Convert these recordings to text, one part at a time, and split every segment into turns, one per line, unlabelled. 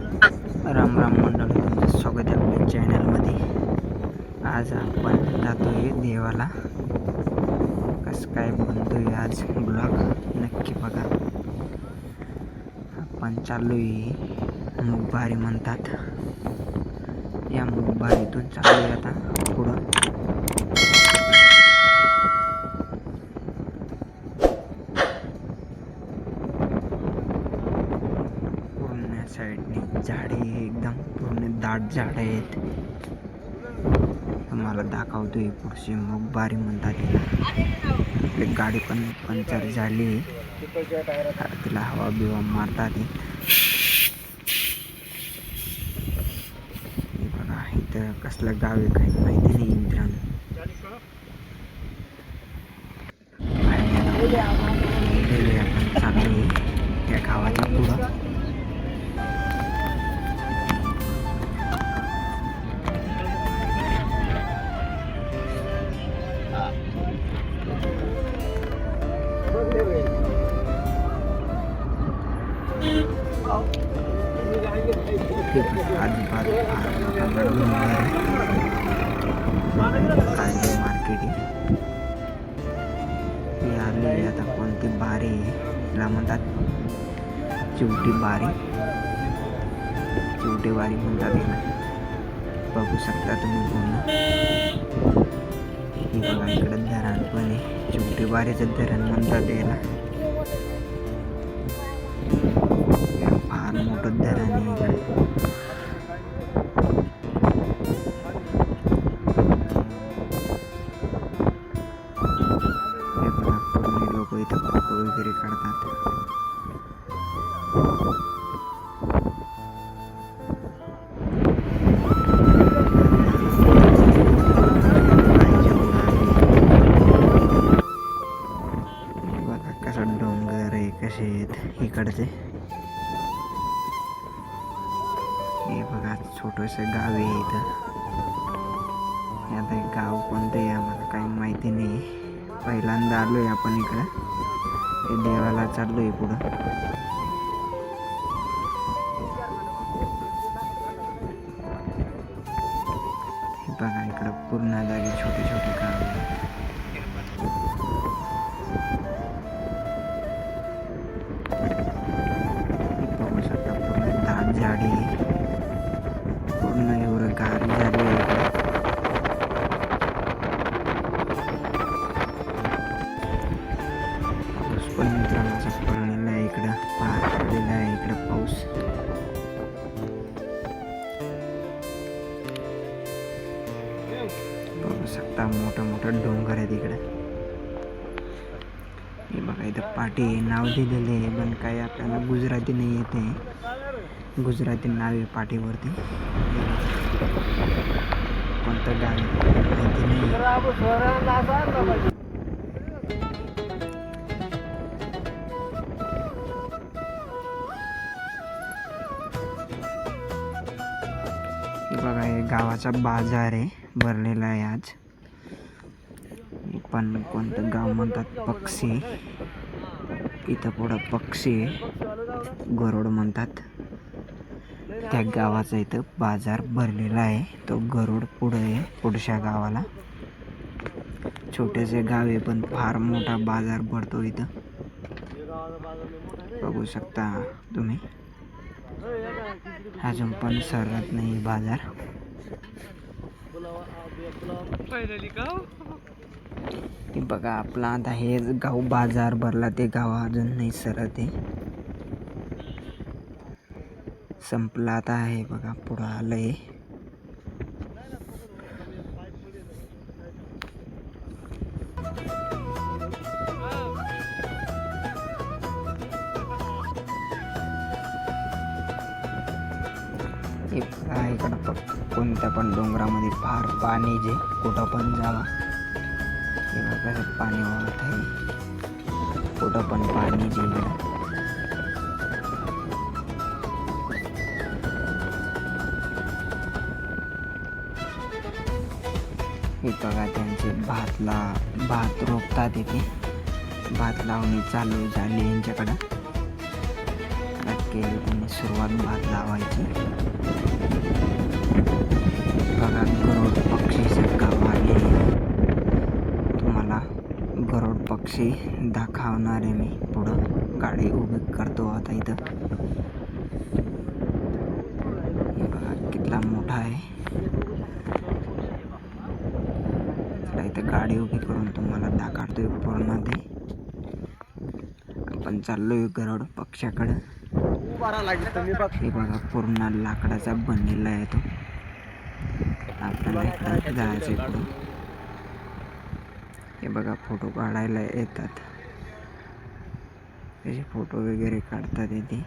राम राम मंडळी, तुमचं स्वागत आहे आपल्या चॅनलमध्ये. आज आपण जातोय देवाला. कसं काय बनतोय आज ब्लॉग नक्की बघा. आपण चाललोय मुगबारी म्हणतात, या मुगबारीतून चाललोय आता पुढं. पूर्ण साईडने झाडे, एकदम पूर्ण दाट झाडं आहेत. तुम्हाला दाखवतोय पुढची मुगबारी म्हणतात. आपली गाडी पण पंक्चर झाली, तिला हवा बिवा मारतात. बघा इथं कसलं गाव आहे काही माहिती नाही मित्रांनो. आपण चाललोय या गावाच्या पुढं. मार्केट आले आता. कोणती बारी ला म्हणतात, चिवटी बारी, चिवटी बारी म्हणतात. बघू शकता तुम्ही पूर्ण. बघा इकडं धरण पण आहे, चिवटी बारीचं धरण म्हणतात याला. फार मोठं धरण आहे इकडे. लोक इथं फोटो वगैरे काढतात. बघा कसं डोंगर आहे, कसे आहेत इकडचे. हे बघा छोटंसं गाव आहे इथं. आता हे गाव कोणतं आहे आम्हाला काही माहिती नाही. पहिल्यांदा आलोय आपण इकडं. हे देवाला चाललोय पुढं. हे बघा इकडं पूर्ण जागी छोटे छोटे गाव आहे. बघू शकता पूर्ण दाट झाडी, पूर्ण एवढं गार झाडी आहे. पण मित्रांनो पडलेला आहे इकडं, फार पडलेला आहे इकडं पाऊस. बघू शकता मोठं मोठं डोंगर आहेत इकडे. हे बघा इथं पाटी नाव दिलेले आहे, पण काही आपल्याला गुजराती नाही येते. गुजराती नाव आहे पाटीवरती. कोणतं गाव माहिती नाही. बघा हे गावाचा बाजार आहे, भरलेला आहे आज. पण कोणतं गाव म्हणतात पक्षी. इथं पुढं पक्षी गरुड म्हणतात. त्या गावाचा इथं बाजार भरलेला आहे. तो गरुड पुढं आहे, पुढच्या गावाला. छोटेसे गाव आहे पण फार मोठा बाजार भरतो इथं. बघू शकता तुम्ही. अजून पण सरत नाही बाजार. बघा आपला आता हे गाव बाजार भरला, ते गाव अजून नाही सरत आहे. संपला आता आहे बघा, पुढं आलंय. इकडं कोणत्या पण डोंगरामध्ये फार पाणी, जे कुठं पण जावा कसं पाणी वाहत आहे. कुठं पण पाणी जे बघा त्यांचे भात रोपतात इथे. भात लावणी चालू झाली यांच्याकडं. केली त्यांनी सुरुवात भात लावायची. पक्षी दाखवणार आहे मी पुढं. गाडी उभी करतो आता इथं. हे बघा कितला मोठा आहे. चला इथं गाडी उभी करून तुम्हाला दाखवतोय पूर्ण ते. आपण चाललोय गरुड पक्षाकडे. हे बघा पूर्ण लाकडाचा बनलेला आहे तो. आपल्याला इकडं जायचं पुढं. हे बघा फोटो काढायला येतात. त्याचे फोटो वगैरे काढतात इथे.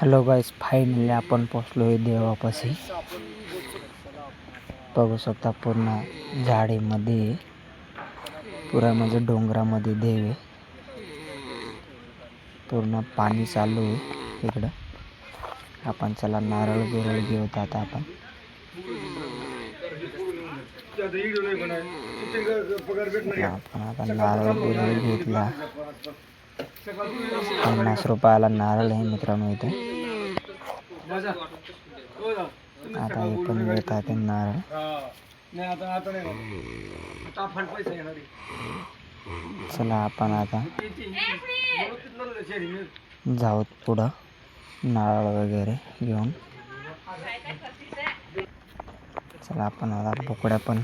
हॅलो गाईस, फायनली आपण पोचलो आहे देवापाशी. बघू शकता पूर्ण झाडीमध्ये, पुरा म्हणजे डोंगरामध्ये देव आहे. पूर्ण पाणी चालू आहे इकडं. आपण चला नारळ बिरळ घेऊत आता आपण. आपण आता नारळ बिरळ घेतला. 50 रुपयाला नारळ आहे मित्रांनो इथे. आता हे पण घेतात नारळ. चला आपण आता जाऊ पुढं नारळ वगैरे घेऊन. चला आपण आता बोकड्या पण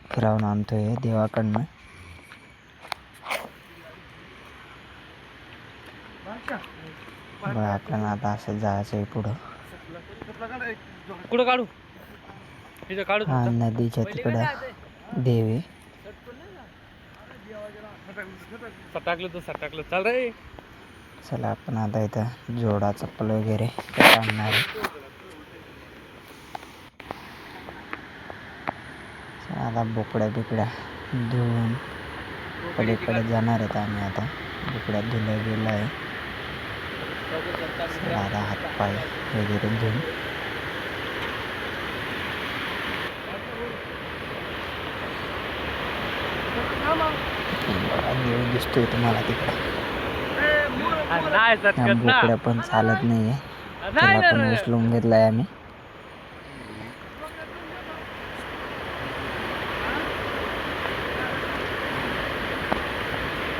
फिरवून आणतोय देवाकडनं. बघा आपल्याला आता असं जायचं आहे पुढं. हा नदीच्या तिकडं देव आहे. चला आपण आता इथं जोडा चप्पल वगैरे आणणार आहे. आता बोकड्या बिकड्या धुवून पलीकडे जाणार आहेत आम्ही. आता बोकड्या धुल्या गेला आहे. आता हातपाय वगैरे धुवून देव दिसतोय तुम्हाला तिकडे. बोकड्या पण चालत नाहीये, त्याला पण उचलून घेतलाय आम्ही.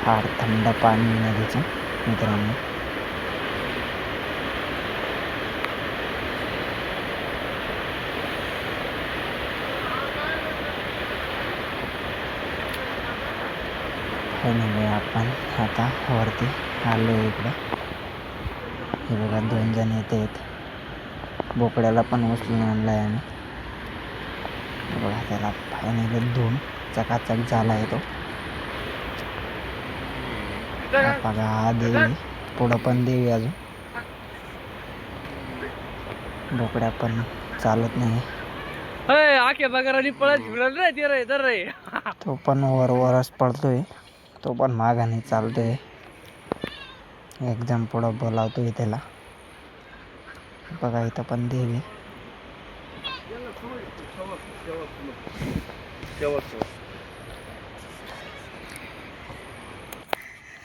फार थंड पाणी नदीचं मित्रांनो. फायनली आपण आता वरती आलो इकडं. हे बघा 2 जण येत आहेत. बोकड्याला पण उचलून आणलाय आम्ही. बघा त्याला फायनली धुवून चकाचक झाला आहे तो. बघा हा देवी, पुढं पण देवी अजून. बोकड्या पण चालत नाही. तो पण वरच पडतोय. तो पण मागाने चालतोय. एकदम पुढं बोलावतोय त्याला. बघा इथं पण देव आहे.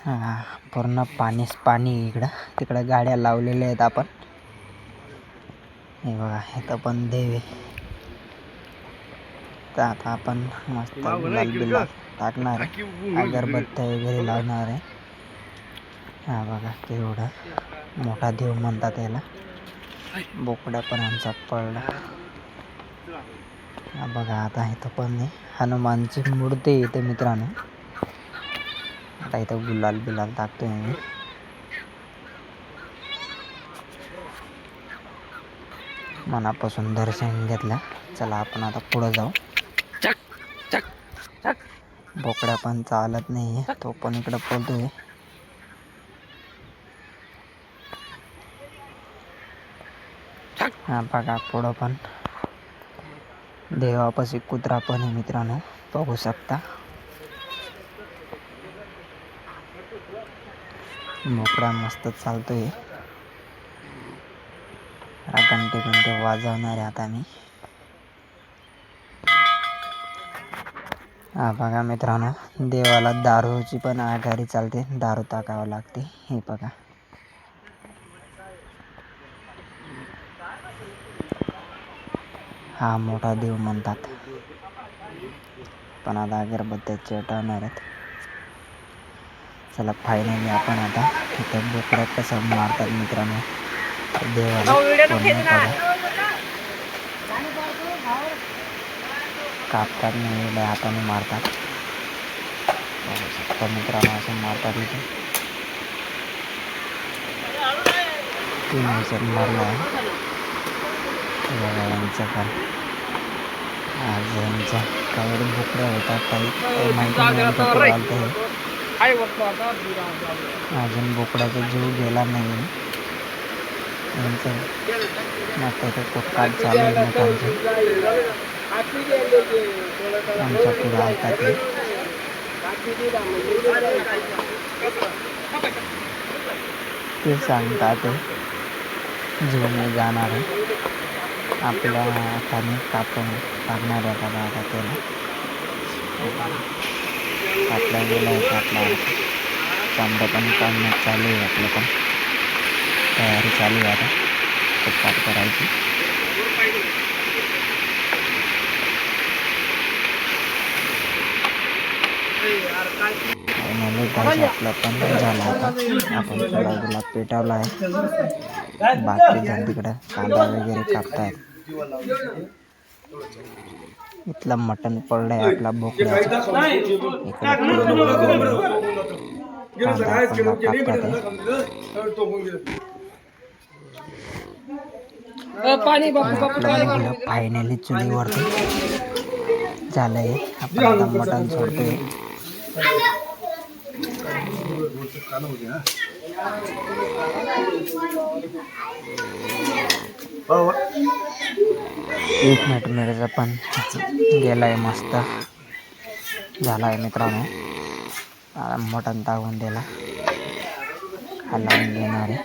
हा पूर्ण पाणीच पाणी इकडं. तिकडं गाड्या लावलेल्या आहेत आपण. हे बघा इथं पण देव आहे. तर आता आपण मस्त गुलाल बिलाल टाकणार आहे. अगरबत्त्या वगैरे लावणार आहे. हा बघा केवढा मोठा देव म्हणतात याला. बोकड्या पण आमचा पडला. हा बघा आता इथं पण हनुमानची मूर्ती येते मित्रांनो. आता इथं गुलाल बिलाल टाकतोय मी. मनापासून दर्शन घेतलं. चला आपण आता पुढं जाऊ. बोकड्या पण चालत नाही, तो पण इकडं पळतोय. हा बघा पुढं पण देवापाशी कुत्रा पण आहे मित्रांनो, बघू शकता. बोकड्या मस्त चालतोय. घंटे घंटे वाजवणार आहे आता मी. हा बघा मित्रांनो, देवाला दारूची पण आघाडी चालते. दारू टाकावं लागते. हे बघा हा मोठा देव म्हणतात. पण आता अगरबत्त्या चेटवणार आहेत. चला फायनली आपण आता इथं बोकड्या कसं मारतात मित्रांनो देवाला कापतात नाही, हाताने मारतात. तर मित्रांनो असं मारतात इथे. 3 वर्षात मारला आहे यांचा पण. आज यांच्या काही बोकड्या होतात, काही माहिती नाही. अजून बोकड्याचा जीव गेला नाही. यांचं मस्त ते पोटकाट चालू आहे मोठ्यांचे. आमच्या पुढे ऐकतात ते सांगतात जीव नाही जाणार आहे. आपल्या हाताने कापून टाकणार आहे आता त्याला. कापला गेला आहे कापला. चांबडं पण काढण्यात चालू आहे. आपलं पण तयारी चालू आहे आता पोटकाट करायची. आपला पण झाला आता. आपण गुलाब पेटवला आहे. बाकी जण तिकडं कांदा वगैरे कापतायत. इथलं मटण पडलंय आपला बोकड्याचं. कांदा पण कापतात. फायनली चुलीवरती झालंय. आपण आता मटण सोडतोय. एक मिनिट मेरेचा पण गेलाय मस्त झालाय मित्रांनो. मटण टाकून दिला, हलवून घेणार आहे.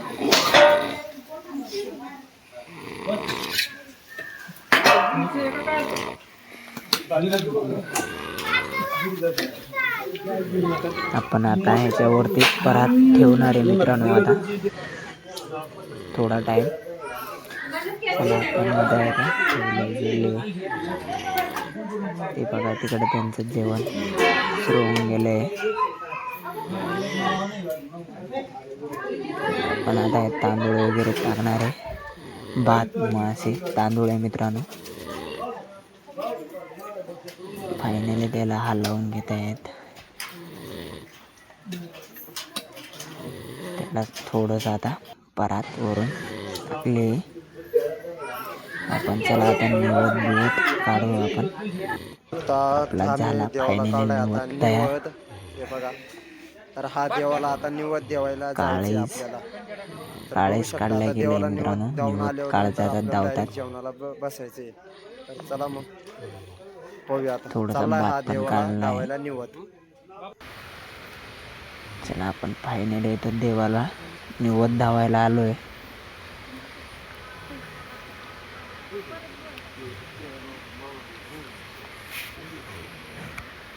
आपण आता ह्याच्यावरती परात ठेवणार आहे मित्रांनो. आता थोडा टाइम ते बघा तिकडे त्यांचं जेवण सुरू होऊन गेलंय. आपण आता तांदूळ वगैरे टाकणार आहे. भात मासे तांदूळ आहे मित्रांनो. फायनली त्याला हलवून घेत आहेत. त्याला थोडंसं आता परात वरून टाकले. आपण चला आता निवड काढू. आपण आपला झाला फायनली निवड तयार.
तर हा देवाला आता निवद देवायला जायचे आपल्याला.
काळेच काढल्या गेले मित्रांनो. निवड काळजाचा धावतात.
जेवणाला बसायचे. तर चला मग पाहूया आता.
थोडासा
चाललाय हा
भात पण
देवाला
काढलाय.
लावायला निवद.
चला आपण फायनली येतो देवाला निवद धावायला आलोय.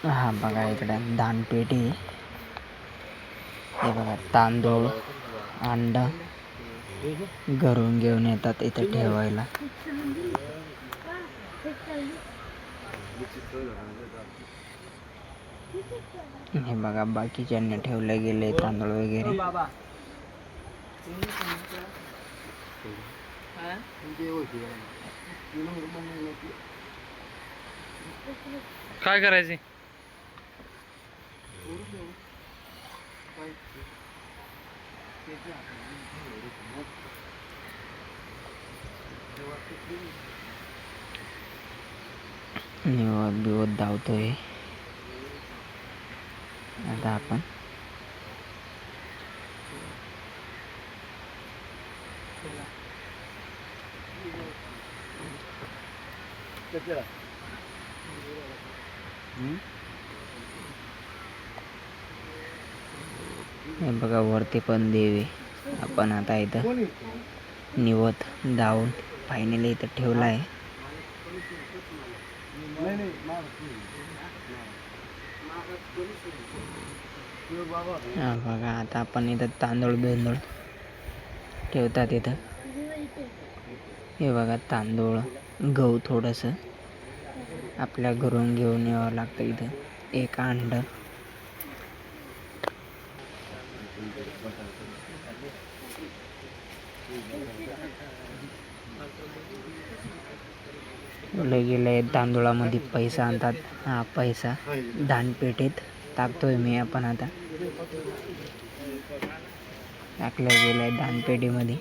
हा बघा इकडे दानपेटी. हे बघा तांदूळ, अंडा घरून घेऊन येतात इथे ठेवायला. हे बघा बाकीच्यांनी ठेवले गेले तांदूळ वगैरे.
काय करायचे?
निवद बिवद धावतोय आता आपण. हे बघा वरती पण देव आहे. आपण आता इथं निवद धावून फायनली इथं ठेवला आहे. हा बघा आता आपण इथं तांदूळ बिंदूळ ठेवतात इथं. हे बघा तांदूळ, गहू थोडंसं आपल्या घरून घेऊन यावं लागतं इथं. एक अंड, गेले तांदूळामध्ये पैसा आणतात. हा पैसा दानपेटीत टाकतोय मी आपण आता. टाकलं गेलंय दानपेटीमध्ये.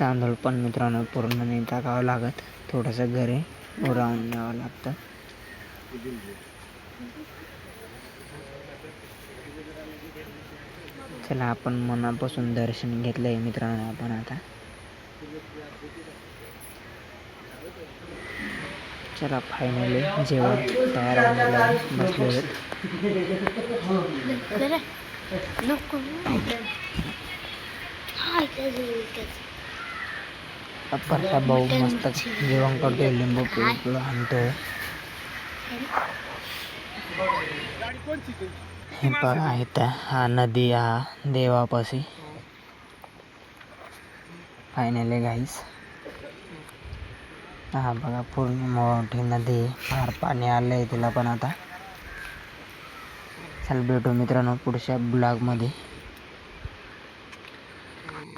तांदूळ पण मित्रांनो पूर्ण नाही टाकावं लागत, थोडंसं घरी उरावून न्यावं लागतं. चला आपण मनापासून दर्शन घेतलंय मित्रांनो आपण आता. चला फायनली जेवण तयार झालेलं बसले. परसा भाऊ मस्त जेवण करतोय, लिंबू पिळू आणतोय. हे बघा इथं हा नदी, हा देवापाशी फायनली गाईस. हा बघा पूर्ण मोठी नदी, फार पाणी आलंय तिला पण आता. चल भेटू मित्रांनो पुढच्या ब्लॉगमध्ये.